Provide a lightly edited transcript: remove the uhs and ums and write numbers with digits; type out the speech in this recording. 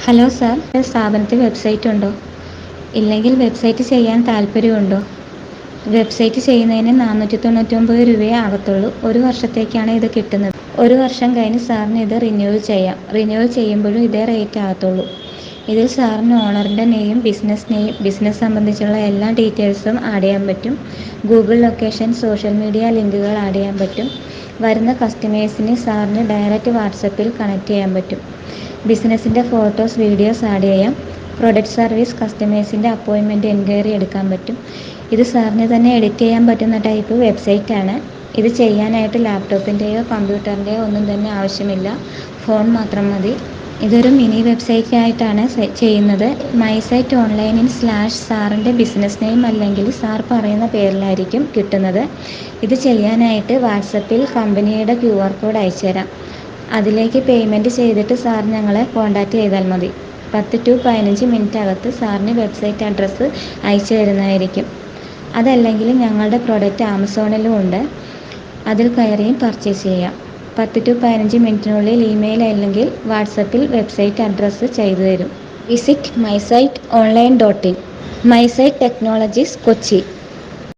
Hello sir, സ്ഥാപനത്തിൽ website ഉണ്ടോ? ഇല്ലെങ്കിൽ വെബ്സൈറ്റ് ചെയ്യാൻ താല്പര്യമുണ്ടോ? വെബ്സൈറ്റ് ചെയ്യുന്നതിന് 499 രൂപയേ ആകത്തുള്ളൂ. 1 വർഷത്തേക്കാണ് ഇത് കിട്ടുന്നത്. 1 വർഷം കഴിഞ്ഞ് സാറിന് ഇത് റിന്യൂവൽ ചെയ്യാം. റിന്യൂവൽ ചെയ്യുമ്പോഴും ഇതേ റേറ്റ് ആകത്തുള്ളൂ. ഇതിൽ സാറിന് ഓണറിൻ്റെ നെയിം, ബിസിനസ് സംബന്ധിച്ചുള്ള എല്ലാ ഡീറ്റെയിൽസും ആഡ് ചെയ്യാൻ പറ്റും. ഗൂഗിൾ ലൊക്കേഷൻ, സോഷ്യൽ മീഡിയ ലിങ്കുകൾ ആഡ് ചെയ്യാൻ പറ്റും. വരുന്ന കസ്റ്റമേഴ്സിന് സാറിന് ഡയറക്റ്റ് വാട്സപ്പിൽ കണക്ട് ചെയ്യാൻ പറ്റും. ബിസിനസ്സിൻ്റെ ഫോട്ടോസ്, വീഡിയോസ് ആഡ് ചെയ്യാം. പ്രൊഡക്റ്റ് സർവീസ്, കസ്റ്റമേഴ്സിൻ്റെ അപ്പോയിൻമെൻറ്റ് എൻക്വയറി എടുക്കാൻ പറ്റും. ഇത് സാറിന് തന്നെ എഡിറ്റ് ചെയ്യാൻ പറ്റുന്ന ടൈപ്പ് വെബ്സൈറ്റാണ്. ഇത് ചെയ്യാനായിട്ട് ലാപ്ടോപ്പിൻ്റെയോ കമ്പ്യൂട്ടറിൻ്റെയോ ഒന്നും തന്നെ ആവശ്യമില്ല. ഫോൺ മാത്രം മതി. ഇതൊരു മിനി വെബ്സൈറ്റ് ആയിട്ടാണ് ചെയ്യുന്നത്. മൈ സൈറ്റ് ഓൺലൈനിൽ സാറിൻ്റെ ബിസിനസ് നെയിം അല്ലെങ്കിൽ സാർ പറയുന്ന പേരിലായിരിക്കും കിട്ടുന്നത്. ഇത് ചെയ്യാനായിട്ട് വാട്സപ്പിൽ കമ്പനിയുടെ QR കോഡ് അയച്ചു തരാം. അതിലേക്ക് പേയ്മെൻറ്റ് ചെയ്തിട്ട് സാർ ഞങ്ങളെ കോൺടാക്റ്റ് ചെയ്താൽ മതി. 10 to 15 മിനിറ്റ് അകത്ത് സാറിന് വെബ്സൈറ്റ് അഡ്രസ്സ് അയച്ചു തരുന്നതായിരിക്കും. അതല്ലെങ്കിൽ ഞങ്ങളുടെ പ്രോഡക്റ്റ് ആമസോണിലും ഉണ്ട്. അതിൽ കയറിയും പർച്ചേസ് ചെയ്യാം. 10 to 15 മിനിറ്റിനുള്ളിൽ ഇമെയിൽ അല്ലെങ്കിൽ വാട്സപ്പിൽ വെബ്സൈറ്റ് അഡ്രസ്സ് ചെയ്തു തരും. Visit mysiteonline.in. മൈസൈറ്റ് ടെക്നോളജീസ്, കൊച്ചി.